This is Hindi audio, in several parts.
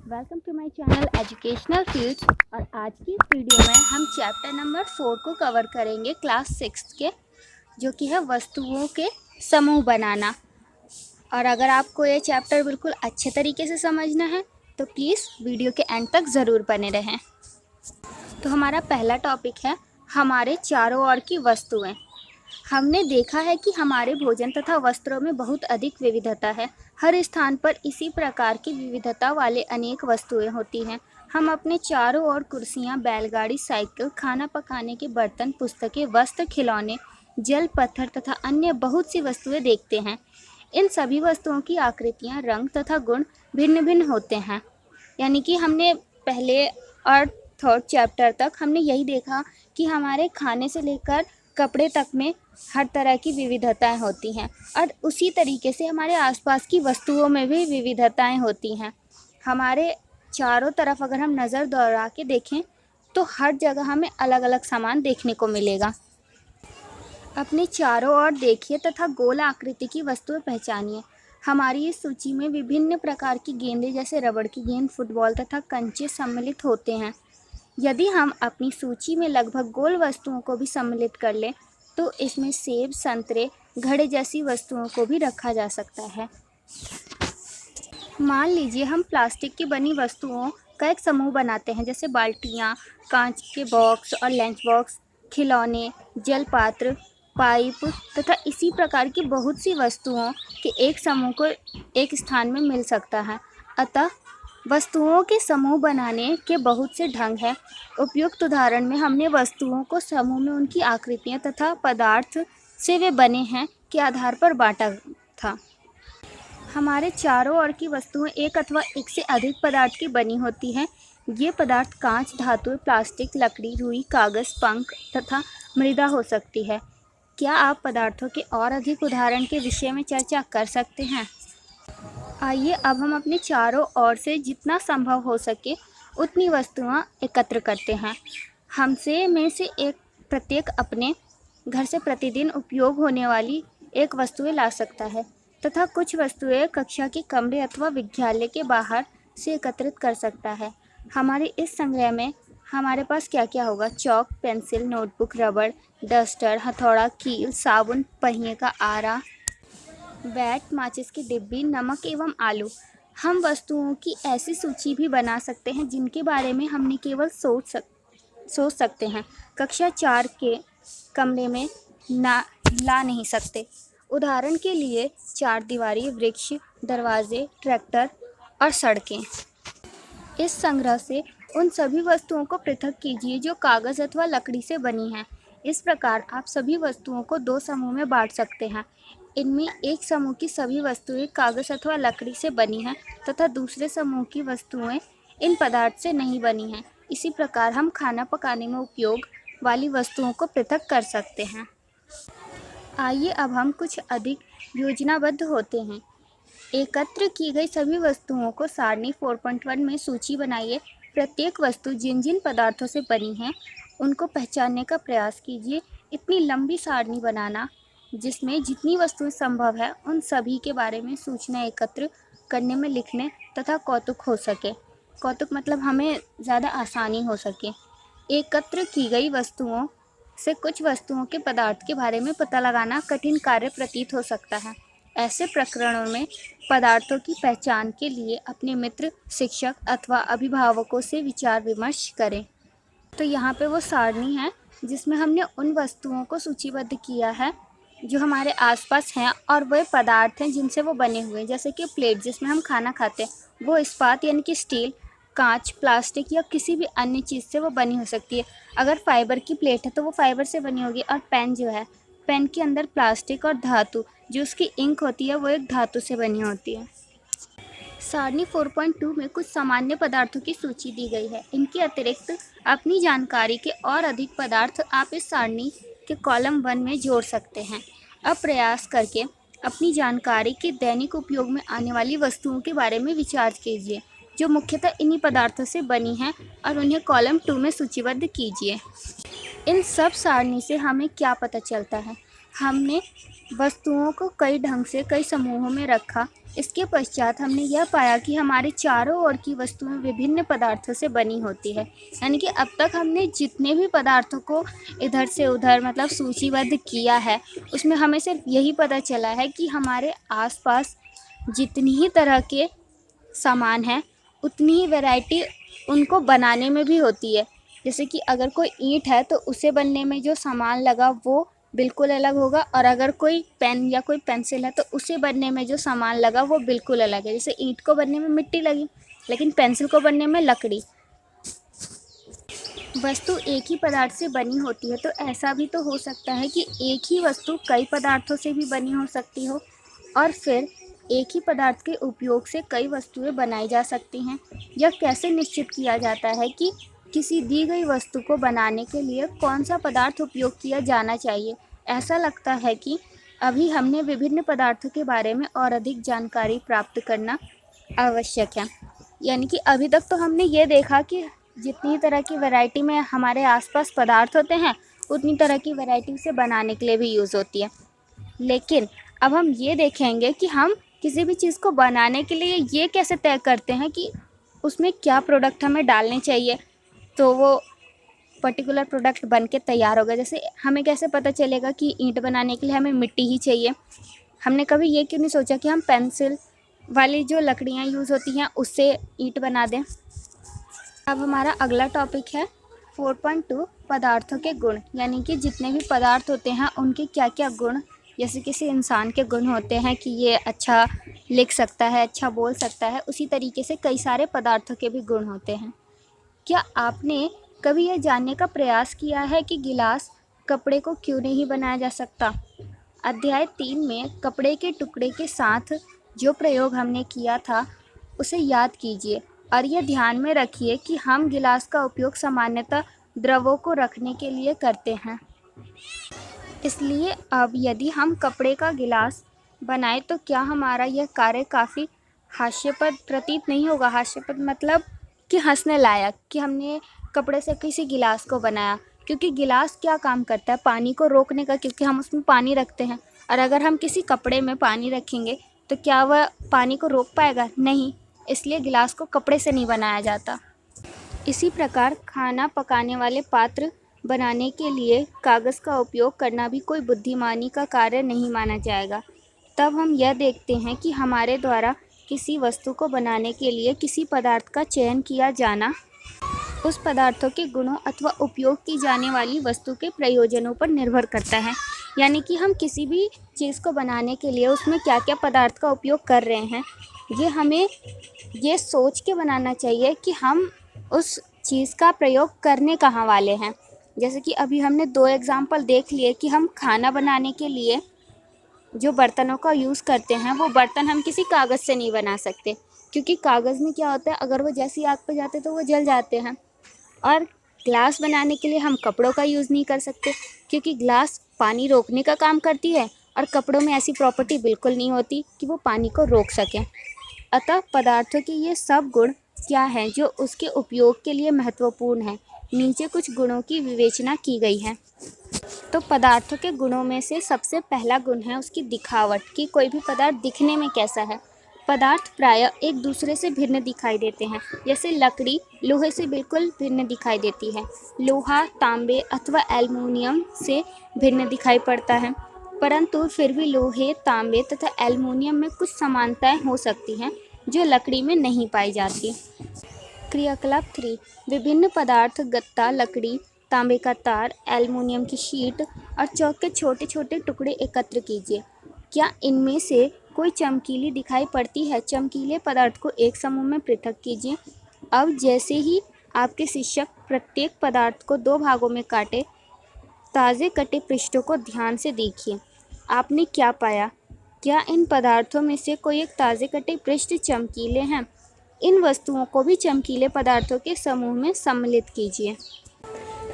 Welcome to my channel educational fields. और आज की इस वीडियो में हम चैप्टर नंबर 4 को कवर करेंगे क्लास 6 के, जो कि है वस्तुओं के समूह बनाना। और अगर आपको ये चैप्टर बिल्कुल अच्छे तरीके से समझना है तो प्लीज़ वीडियो के एंड तक ज़रूर बने रहें। तो हमारा पहला टॉपिक है हमारे चारों ओर की वस्तुएं। हमने देखा है कि हमारे भोजन तथा वस्त्रों में बहुत अधिक विविधता है। हर स्थान पर इसी प्रकार की विविधता वाले अनेक वस्तुएं होती हैं। हम अपने चारों ओर कुर्सियां, बैलगाड़ी, साइकिल, खाना पकाने के बर्तन, पुस्तकें, वस्त्र, खिलौने, जल, पत्थर तथा अन्य बहुत सी वस्तुएं देखते हैं। इन सभी वस्तुओं की आकृतियां, रंग तथा गुण भिन्न भिन्न होते हैं। यानी कि हमने पहले और थर्ड चैप्टर तक हमने यही देखा कि हमारे खाने से लेकर कपड़े तक में हर तरह की विविधताएं होती हैं, और उसी तरीके से हमारे आसपास की वस्तुओं में भी विविधताएं होती हैं। हमारे चारों तरफ अगर हम नज़र दौड़ा के देखें तो हर जगह हमें अलग अलग सामान देखने को मिलेगा। अपने चारों ओर देखिए तथा गोल आकृति की वस्तुएं पहचानिए। हमारी इस सूची में विभिन्न प्रकार की गेंदें जैसे रबड़ की गेंद, फुटबॉल तथा कंचे सम्मिलित होते हैं। यदि हम अपनी सूची में लगभग गोल वस्तुओं को भी सम्मिलित कर लें तो इसमें सेब, संतरे, घड़े जैसी वस्तुओं को भी रखा जा सकता है। मान लीजिए हम प्लास्टिक की बनी वस्तुओं का एक समूह बनाते हैं, जैसे बाल्टियाँ, कांच के बॉक्स और लंच बॉक्स, खिलौने, जल पात्र, पाइप तथा इसी प्रकार की बहुत सी वस्तुओं के एक समूह को एक स्थान में मिल सकता है। अतः वस्तुओं के समूह बनाने के बहुत से ढंग हैं। उपयुक्त उदाहरण में हमने वस्तुओं को समूह में उनकी आकृतियां तथा पदार्थ से वे बने हैं के आधार पर बांटा था। हमारे चारों ओर की वस्तुएं एक अथवा एक से अधिक पदार्थ की बनी होती हैं। ये पदार्थ कांच, धातु, प्लास्टिक, लकड़ी, रुई, कागज़, पंख तथा मृदा हो सकती है। क्या आप पदार्थों के और अधिक उदाहरण के विषय में चर्चा कर सकते हैं? आइए अब हम अपने चारों ओर से जितना संभव हो सके उतनी वस्तुएं एकत्र करते हैं। हमसे में से प्रत्येक अपने घर से प्रतिदिन उपयोग होने वाली एक वस्तुएं ला सकता है तथा कुछ वस्तुएं कक्षा के कमरे अथवा विद्यालय के बाहर से एकत्रित कर सकता है। हमारे इस संग्रह में हमारे पास क्या क्या होगा? चौक, पेंसिल, नोटबुक, रबड़, डस्टर, हथौड़ा, कील, साबुन, पहिए का आरा, बैट, माचिस की डिब्बी, नमक एवं आलू। हम वस्तुओं की ऐसी सूची भी बना सकते हैं जिनके बारे में हमने केवल सोच सकते हैं, कक्षा 4 के कमरे में ला नहीं सकते। उदाहरण के लिए चार दीवारी, वृक्ष, दरवाजे, ट्रैक्टर और सड़कें। इस संग्रह से उन सभी वस्तुओं को पृथक कीजिए जो कागज़ अथवा लकड़ी से बनी हैं। इस प्रकार आप सभी वस्तुओं को दो समूह में बांट सकते हैं। इनमें एक समूह की सभी वस्तुएं कागज़ अथवा लकड़ी से बनी हैं तथा दूसरे समूह की वस्तुएं इन पदार्थ से नहीं बनी हैं। इसी प्रकार हम खाना पकाने में उपयोग वाली वस्तुओं को पृथक कर सकते हैं। आइए अब हम कुछ अधिक योजनाबद्ध होते हैं। एकत्र की गई सभी वस्तुओं को सारणी 4.1 में सूची बनाइए। प्रत्येक वस्तु जिन जिन पदार्थों से बनी है उनको पहचानने का प्रयास कीजिए। इतनी लंबी सारणी बनाना जिसमें जितनी वस्तुएं संभव है उन सभी के बारे में सूचना एकत्र करने में लिखने तथा कौतुक हो सके। कौतुक मतलब हमें ज़्यादा आसानी हो सके। एकत्र की गई वस्तुओं से कुछ वस्तुओं के पदार्थ के बारे में पता लगाना कठिन कार्य प्रतीत हो सकता है। ऐसे प्रकरणों में पदार्थों की पहचान के लिए अपने मित्र, शिक्षक अथवा अभिभावकों से विचार विमर्श करें। तो यहाँ पे वो सारणी है जिसमें हमने उन वस्तुओं को सूचीबद्ध किया है जो हमारे आसपास हैं और वह पदार्थ हैं जिनसे वो बने हुए हैं। जैसे कि प्लेट जिसमें हम खाना खाते हैं, वो इस्पात यानी कि स्टील, कांच, प्लास्टिक या किसी भी अन्य चीज़ से वो बनी हो सकती है। अगर फाइबर की प्लेट है तो वो फाइबर से बनी होगी। और पेन जो है, पेन के अंदर प्लास्टिक और धातु जो उसकी इंक होती है वो एक धातु से बनी होती है। सारणी 4.2 में कुछ सामान्य पदार्थों की सूची दी गई है। इनके अतिरिक्त अपनी जानकारी के और अधिक पदार्थ आप इस सारणी के कॉलम 1 में जोड़ सकते हैं। अब प्रयास करके अपनी जानकारी के दैनिक उपयोग में आने वाली वस्तुओं के बारे में विचार कीजिए जो मुख्यतः इन्हीं पदार्थों से बनी हैं और उन्हें कॉलम 2 में सूचीबद्ध कीजिए। इन सब सारणी से हमें क्या पता चलता है? हमने वस्तुओं को कई ढंग से कई समूहों में रखा। इसके पश्चात हमने यह पाया कि हमारे चारों ओर की वस्तुएं विभिन्न पदार्थों से बनी होती है। यानी कि अब तक हमने जितने भी पदार्थों को इधर से उधर मतलब सूचीबद्ध किया है, उसमें हमें सिर्फ यही पता चला है कि हमारे आसपास जितनी ही तरह के सामान हैं, उतनी ही वैरायटी उनको बनाने में भी होती है। जैसे कि अगर कोई ईंट है तो उसे बनने में जो सामान लगा वो बिल्कुल अलग होगा, और अगर कोई पेन या कोई पेंसिल है तो उसे बनने में जो सामान लगा वो बिल्कुल अलग है। जैसे ईंट को बनने में मिट्टी लगी, लेकिन पेंसिल को बनने में लकड़ी। वस्तु एक ही पदार्थ से बनी होती है, तो ऐसा भी तो हो सकता है कि एक ही वस्तु कई पदार्थों से भी बनी हो सकती हो, और फिर एक ही पदार्थ के उपयोग से कई वस्तुएं बनाई जा सकती हैं। यह कैसे निश्चित किया जाता है कि किसी दी गई वस्तु को बनाने के लिए कौन सा पदार्थ उपयोग किया जाना चाहिए? ऐसा लगता है कि अभी हमने विभिन्न पदार्थों के बारे में और अधिक जानकारी प्राप्त करना आवश्यक है। यानी कि अभी तक तो हमने ये देखा कि जितनी तरह की वैरायटी में हमारे आसपास पदार्थ होते हैं, उतनी तरह की वैरायटी से बनाने के लिए भी यूज़ होती है। लेकिन अब हम ये देखेंगे कि हम किसी भी चीज़ को बनाने के लिए ये कैसे तय करते हैं कि उसमें क्या प्रोडक्ट हमें डालने चाहिए तो वो पर्टिकुलर प्रोडक्ट बन के तैयार होगा। जैसे हमें कैसे पता चलेगा कि ईंट बनाने के लिए हमें मिट्टी ही चाहिए? हमने कभी ये क्यों नहीं सोचा कि हम पेंसिल वाली जो लकड़ियाँ यूज़ होती हैं उससे ईंट बना दें। अब हमारा अगला टॉपिक है 4.2 पदार्थों के गुण। यानी कि जितने भी पदार्थ होते हैं उनके क्या क्या गुण, जैसे किसी इंसान के गुण होते हैं कि ये अच्छा लिख सकता है, अच्छा बोल सकता है, उसी तरीके से कई सारे पदार्थों के भी गुण होते हैं। क्या आपने कभी यह जानने का प्रयास किया है कि गिलास कपड़े को क्यों नहीं बनाया जा सकता? अध्याय 3 में कपड़े के टुकड़े के साथ जो प्रयोग हमने किया था उसे याद कीजिए, और यह ध्यान में रखिए कि हम गिलास का उपयोग सामान्यतः द्रवों को रखने के लिए करते हैं। इसलिए अब यदि हम कपड़े का गिलास बनाएं तो क्या हमारा यह कार्य काफ़ी हास्यास्पद प्रतीत नहीं होगा? हास्यास्पद मतलब कि हंसने लायक, कि हमने कपड़े से किसी गिलास को बनाया। क्योंकि गिलास क्या काम करता है? पानी को रोकने का, क्योंकि हम उसमें पानी रखते हैं। और अगर हम किसी कपड़े में पानी रखेंगे तो क्या वह पानी को रोक पाएगा? नहीं। इसलिए गिलास को कपड़े से नहीं बनाया जाता। इसी प्रकार खाना पकाने वाले पात्र बनाने के लिए कागज़ का उपयोग करना भी कोई बुद्धिमानी का कार्य नहीं माना जाएगा। तब हम यह देखते हैं कि हमारे द्वारा किसी वस्तु को बनाने के लिए किसी पदार्थ का चयन किया जाना उस पदार्थों के गुणों अथवा उपयोग की जाने वाली वस्तु के प्रयोजनों पर निर्भर करता है। यानी कि हम किसी भी चीज़ को बनाने के लिए उसमें क्या क्या पदार्थ का उपयोग कर रहे हैं, ये हमें ये सोच के बनाना चाहिए कि हम उस चीज़ का प्रयोग करने कहाँ वाले हैं। जैसे कि अभी हमने 2 एग्जाम्पल देख लिए कि हम खाना बनाने के लिए जो बर्तनों का यूज़ करते हैं वो बर्तन हम किसी कागज़ से नहीं बना सकते, क्योंकि कागज़ में क्या होता है, अगर वो जैसी आग पे जाते तो वो जल जाते हैं। और ग्लास बनाने के लिए हम कपड़ों का यूज़ नहीं कर सकते, क्योंकि ग्लास पानी रोकने का काम करती है और कपड़ों में ऐसी प्रॉपर्टी बिल्कुल नहीं होती कि वो पानी को रोक सकें। अतः पदार्थों के ये सब गुण क्या हैं जो उसके उपयोग के लिए महत्वपूर्ण हैं। नीचे कुछ गुणों की विवेचना की गई है। तो पदार्थों के गुणों में से सबसे पहला गुण है उसकी दिखावट, कि कोई भी पदार्थ दिखने में कैसा है। पदार्थ प्रायः एक दूसरे से भिन्न दिखाई देते हैं। जैसे लकड़ी लोहे से बिल्कुल भिन्न दिखाई देती है, लोहा तांबे अथवा एल्युमिनियम से भिन्न दिखाई पड़ता है, परंतु फिर भी लोहे, तांबे तथा एल्युमिनियम में कुछ समानताएं हो सकती हैं जो लकड़ी में नहीं पाई जाती। क्रियाकलाप 3, विभिन्न पदार्थ गत्ता, लकड़ी, तांबे का तार, एल्युमिनियम की शीट और चौक के छोटे छोटे टुकड़े एकत्र कीजिए। क्या इनमें से कोई चमकीली दिखाई पड़ती है? चमकीले पदार्थ को एक समूह में पृथक कीजिए। अब जैसे ही आपके शिक्षक प्रत्येक पदार्थ को 2 भागों में काटे, ताज़े कटे पृष्ठों को ध्यान से देखिए। आपने क्या पाया? क्या इन पदार्थों में से कोई एक ताज़े कटे पृष्ठ चमकीले हैं? इन वस्तुओं को भी चमकीले पदार्थों के समूह में सम्मिलित कीजिए।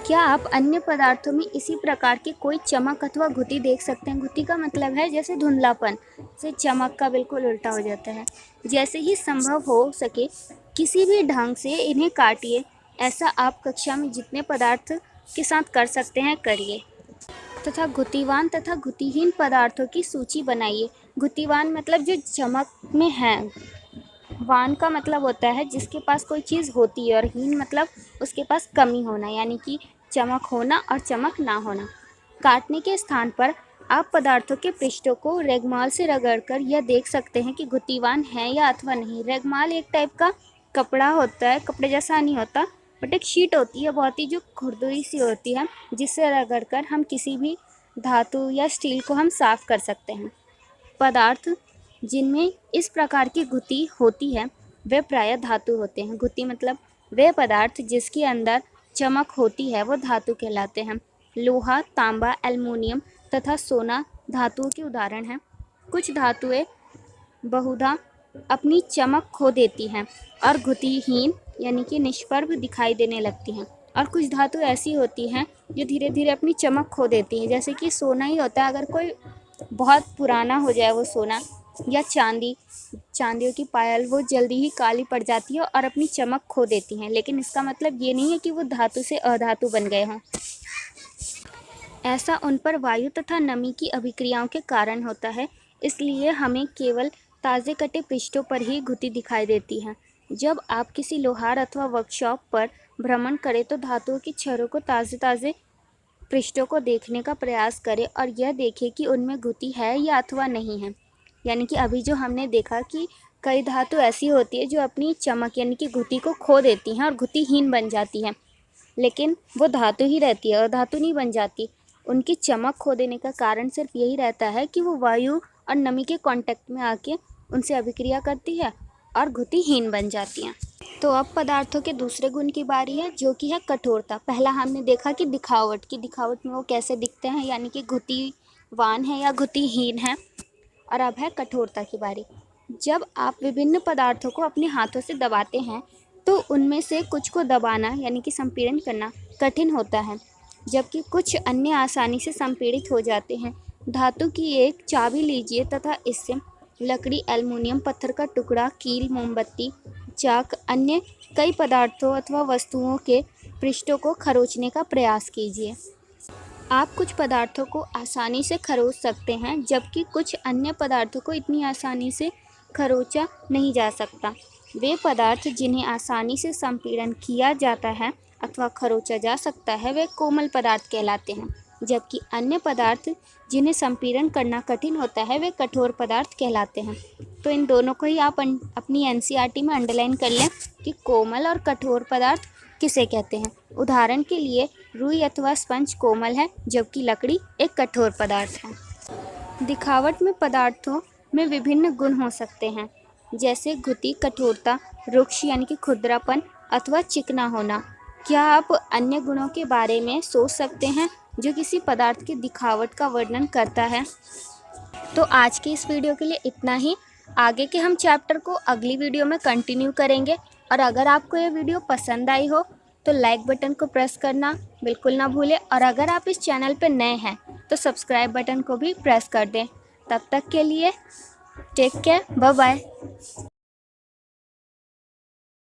क्या आप अन्य पदार्थों में इसी प्रकार की कोई चमक अथवा घुटी देख सकते हैं? घुटी का मतलब है जैसे धुंधलापन, से चमक का बिल्कुल उल्टा हो जाता है। जैसे ही संभव हो सके किसी भी ढंग से इन्हें काटिए। ऐसा आप कक्षा में जितने पदार्थ के साथ कर सकते हैं करिए। तथा घुतिवान तथा घुतिहीन पदार्थों की सूची बनाइए। घुतिवान मतलब जो चमक में है, वान का मतलब होता है जिसके पास कोई चीज़ होती है, और हीन मतलब उसके पास कमी होना, यानी कि चमक होना और चमक ना होना। काटने के स्थान पर आप पदार्थों के पृष्ठों को रेगमाल से रगड़कर यह देख सकते हैं कि घुतिवान है या अथवा नहीं। रेगमाल एक टाइप का कपड़ा होता है, कपड़े जैसा नहीं होता, बट एक शीट होती है बहुत ही जो खुरदुरी सी होती है, जिससे रगड़कर हम किसी भी धातु या स्टील को हम साफ कर सकते हैं। पदार्थ जिनमें इस प्रकार की घुति होती है वे प्रायः धातु होते हैं। घुति मतलब वे पदार्थ जिसके अंदर चमक होती है वो धातु कहलाते हैं। लोहा, तांबा, एल्युमिनियम तथा सोना धातुओं के उदाहरण हैं। कुछ धातुएं बहुधा अपनी चमक खो देती हैं और घुतिहीन यानी कि निष्प्रभ दिखाई देने लगती हैं, और कुछ धातु ऐसी होती हैं जो धीरे धीरे अपनी चमक खो देती हैं, जैसे कि सोना ही होता है। अगर कोई बहुत पुराना हो जाए वो सोना, या चांदियों की पायल, वो जल्दी ही काली पड़ जाती है और अपनी चमक खो देती हैं, लेकिन इसका मतलब ये नहीं है कि वो धातु से अधातु बन गए हों। ऐसा उन पर वायु तथा नमी की अभिक्रियाओं के कारण होता है, इसलिए हमें केवल ताज़े कटे पृष्ठों पर ही घुति दिखाई देती है। जब आप किसी लोहार अथवा वर्कशॉप पर भ्रमण करें तो धातुओं की छड़ों को ताज़े पृष्ठों को देखने का प्रयास करें और यह देखें कि उनमें घुति है या अथवा नहीं है। यानी कि अभी जो हमने देखा कि कई धातु ऐसी होती है जो अपनी चमक यानी कि घुति को खो देती हैं और घुतिहीन बन जाती हैं, लेकिन वो धातु ही रहती है और धातु नहीं बन जाती। उनकी चमक खो देने का कारण सिर्फ यही रहता है कि वो वायु और नमी के कांटेक्ट में आके उनसे अभिक्रिया करती है और घुतिहीन बन जाती हैं। तो अब पदार्थों के दूसरे गुण की बारी है, जो कि है कठोरता। पहला हमने देखा कि दिखावट में वो कैसे दिखते हैं, यानी कि घुतिवान है या घुतिहीन है। और अब है कठोरता की बारी। जब आप विभिन्न पदार्थों को अपने हाथों से दबाते हैं तो उनमें से कुछ को दबाना यानी कि संपीड़न करना कठिन होता है, जबकि कुछ अन्य आसानी से संपीड़ित हो जाते हैं। धातु की एक चाबी लीजिए तथा इससे लकड़ी, एल्युमिनियम, पत्थर का टुकड़ा, कील, मोमबत्ती, चाक, अन्य कई पदार्थों अथवा वस्तुओं के पृष्ठों को खरोंचने का प्रयास कीजिए। आप कुछ पदार्थों को आसानी से खरोंच सकते हैं, जबकि कुछ अन्य पदार्थों को इतनी आसानी से खरोंचा नहीं जा सकता। वे पदार्थ जिन्हें आसानी से संपीड़न किया जाता है अथवा खरोंचा जा सकता है वे कोमल पदार्थ कहलाते हैं, जबकि अन्य पदार्थ जिन्हें संपीड़न करना कठिन होता है वे कठोर पदार्थ कहलाते हैं। तो इन दोनों को ही आप अपनी एनसीईआरटी में अंडरलाइन कर लें कि कोमल और कठोर पदार्थ किसे कहते हैं। उदाहरण के लिए रुई अथवा स्पंज कोमल है, जबकि लकड़ी एक कठोर पदार्थ है। दिखावट में पदार्थों में विभिन्न गुण हो सकते हैं, जैसे घुति, कठोरता, रुक्ष यानी कि खुरदरापन अथवा चिकना होना। क्या आप अन्य गुणों के बारे में सोच सकते हैं जो किसी पदार्थ की दिखावट का वर्णन करता है? तो आज की इस वीडियो के लिए इतना ही। आगे के हम चैप्टर को अगली वीडियो में कंटिन्यू करेंगे, और अगर आपको ये वीडियो पसंद आई हो तो लाइक बटन को प्रेस करना बिल्कुल ना भूलें, और अगर आप इस चैनल पर नए हैं तो सब्सक्राइब बटन को भी प्रेस कर दें। तब तक के लिए टेक केयर, बाय बाय।